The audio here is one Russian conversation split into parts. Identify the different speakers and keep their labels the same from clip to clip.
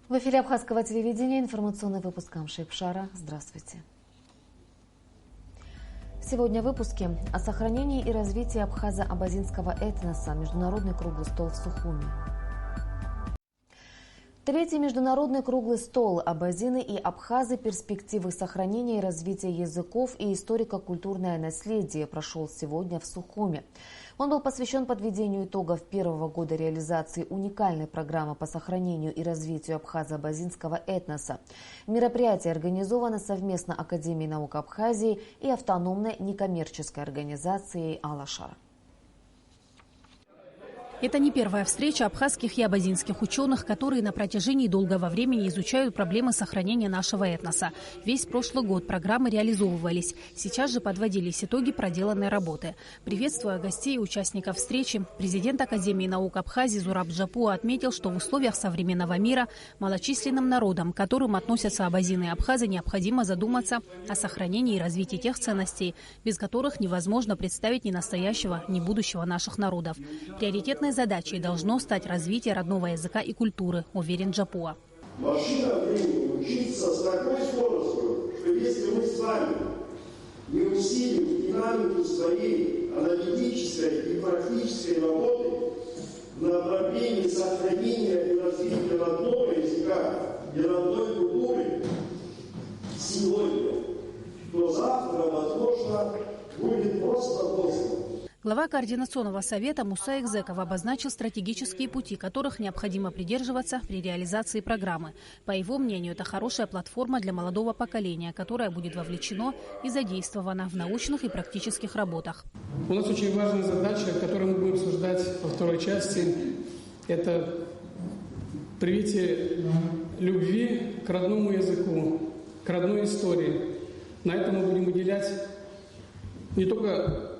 Speaker 1: В эфире Абхазского телевидения информационный выпуск Амшейпшара. Здравствуйте. Сегодня в выпуске о сохранении и развитии абхазо-абазинского этноса. Международный круглый стол в Сухуми. Третий международный круглый стол «Абазины и абхазы. Перспективы сохранения и развития языков и историко-культурное наследие» прошел сегодня в Сухуми. Он был посвящен подведению итогов первого года реализации уникальной программы по сохранению и развитию абхазо-абазинского этноса. Мероприятие организовано совместно Академией наук Абхазии и автономной некоммерческой организацией «Алашар».
Speaker 2: Это не первая встреча абхазских и абазинских ученых, которые на протяжении долгого времени изучают проблемы сохранения нашего этноса. Весь прошлый год программы реализовывались. Сейчас же подводились итоги проделанной работы. Приветствуя гостей и участников встречи, президент Академии наук Абхазии Зураб Джапуа отметил, что в условиях современного мира малочисленным народам, к которым относятся абазины и абхазы, необходимо задуматься о сохранении и развитии тех ценностей, без которых невозможно представить ни настоящего, ни будущего наших народов. Приоритетной задачей должно стать развитие родного языка и культуры, уверен Джапуа.
Speaker 3: Машина времени учится с такой скоростью, что если мы с вами не усилим динамику своей аналитической и практической работы в направлении сохранения и развития родного языка и родной культуры сегодня, то завтра, возможно, будет просто поздно.
Speaker 2: Глава Координационного совета Муса Экзеков обозначил стратегические пути, которых необходимо придерживаться при реализации программы. По его мнению, это хорошая платформа для молодого поколения, которое будет вовлечено и задействовано в научных и практических работах.
Speaker 4: У нас очень важная задача, которую мы будем обсуждать во второй части, это привитие любви к родному языку, к родной истории. На это мы будем уделять не только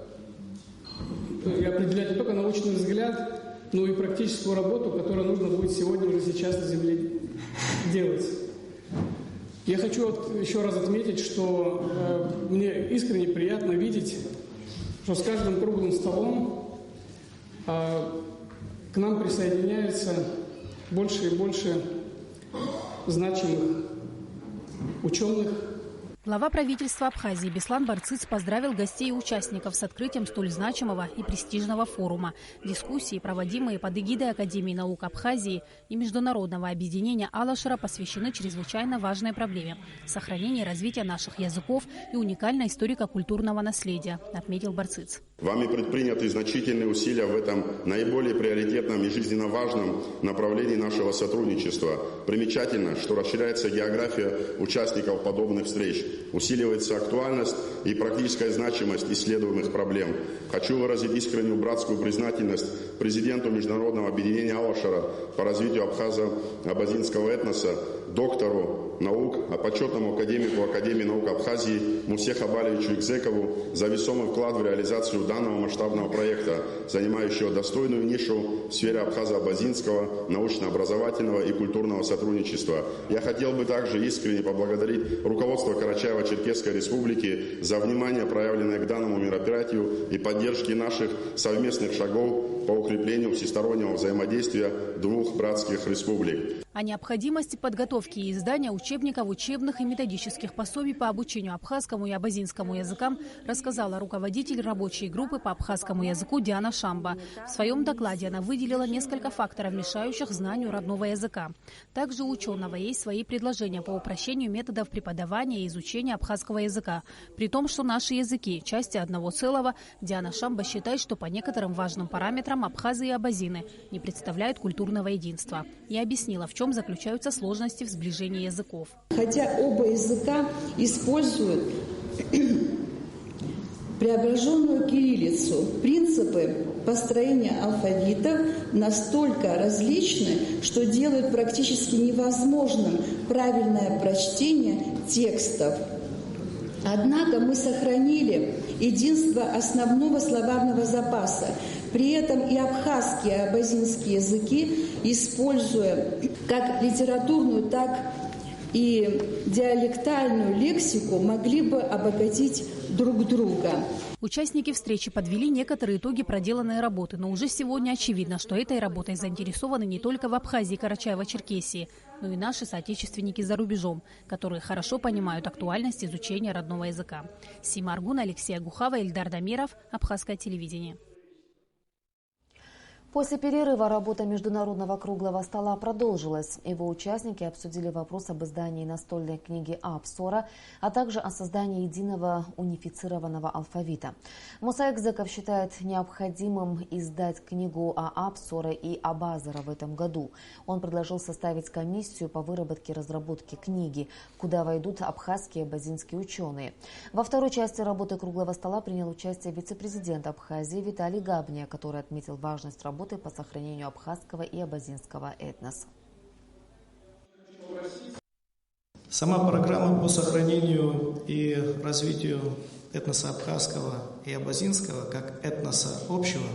Speaker 4: научный взгляд, но и практическую работу, которую нужно будет сегодня уже сейчас на земле делать. Я хочу еще раз отметить, что мне искренне приятно видеть, что с каждым круглым столом к нам присоединяется больше и больше значимых ученых.
Speaker 2: Глава правительства Абхазии Беслан Барцыц поздравил гостей и участников с открытием столь значимого и престижного форума. Дискуссии, проводимые под эгидой Академии наук Абхазии и Международного объединения Алашара, посвящены чрезвычайно важной проблеме – сохранению и развитию наших языков и уникального историко-культурного наследия, отметил Барцыц.
Speaker 5: Вами предприняты значительные усилия в этом наиболее приоритетном и жизненно важном направлении нашего сотрудничества. Примечательно, что расширяется география участников подобных встреч, усиливается актуальность и практическая значимость исследуемых проблем. Хочу выразить искреннюю братскую признательность президенту Международного объединения Алашара по развитию абхазо-абазинского этноса, доктору наук, почетному академику Академии наук Абхазии Мусе Хабалевичу Экзекову за весомый вклад в реализацию данного масштабного проекта, занимающего достойную нишу в сфере абхазо-абазинского, научно-образовательного и культурного сотрудничества. Я хотел бы также искренне поблагодарить руководство Карачаево-Черкесской Республики за внимание, проявленное к данному мероприятию и поддержки наших совместных шагов по укреплению всестороннего взаимодействия двух братских республик.
Speaker 2: О необходимости подготовки и издания учебников, учебных и методических пособий по обучению абхазскому и абазинскому языкам рассказала руководитель рабочей группы по абхазскому языку Диана Шамба. В своем докладе она выделила несколько факторов, мешающих знанию родного языка. Также у ученого есть свои предложения по упрощению методов преподавания и изучения абхазского языка. При том, что наши языки – части одного целого, Диана Шамба считает, что по некоторым важным параметрам абхазы и абазины не представляют культурного единства. И объяснила, в чем заключаются сложности в сближении языков.
Speaker 6: Хотя оба языка используют преображенную кириллицу, принципы построения алфавитов настолько различны, что делают практически невозможным правильное прочтение текстов. Однако мы сохранили единство основного словарного запаса. При этом и абхазские, и абазинские языки, используя как литературную, так и диалектальную лексику, могли бы обогатить друг друга.
Speaker 2: Участники встречи подвели некоторые итоги проделанной работы, но уже сегодня очевидно, что этой работой заинтересованы не только в Абхазии и Карачаево-Черкесии, но и наши соотечественники за рубежом, которые хорошо понимают актуальность изучения родного языка. Сима Аргун, Алексей Агухава, Ильдар Дамиров, Абхазское телевидение.
Speaker 1: После перерыва работа международного круглого стола продолжилась. Его участники обсудили вопрос об издании настольной книги Апсора, а также о создании единого унифицированного алфавита. Муса Экзеков считает необходимым издать книгу о Апсора и Абазара в этом году. Он предложил составить комиссию по выработке и разработке книги, куда войдут абхазские и абазинские ученые. Во второй части работы круглого стола принял участие вице-президент Абхазии Виталий Габния, который отметил важность работы по сохранению абхазского и абазинского этноса.
Speaker 7: Сама программа по сохранению и развитию этноса абхазского и абазинского как этноса общего,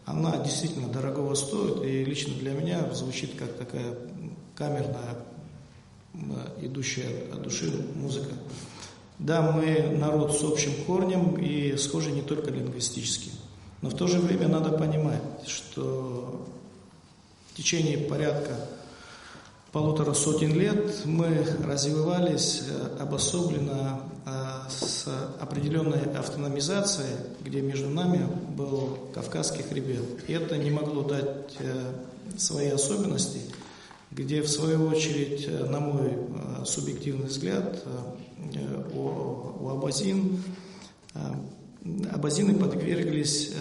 Speaker 7: она действительно дорогого стоит, и лично для меня звучит как такая камерная, идущая от души музыка. Да, мы народ с общим корнем и схожи не только лингвистически. Но в то же время надо понимать, что в течение порядка 150 лет мы развивались обособленно с определенной автономизацией, где между нами был Кавказский хребет. И это не могло дать свои особенности, где в свою очередь, на мой субъективный взгляд, у абазины подверглись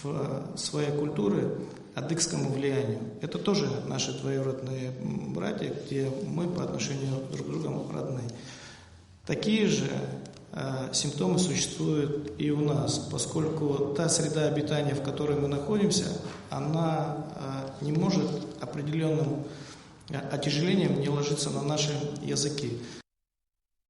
Speaker 7: в своей культуре адыгскому влиянию. Это тоже наши двоюродные братья, где мы по отношению друг к другу родные. Такие же симптомы существуют и у нас, поскольку та среда обитания, в которой мы находимся, она не может определенным отяжелением не ложиться на наши языки.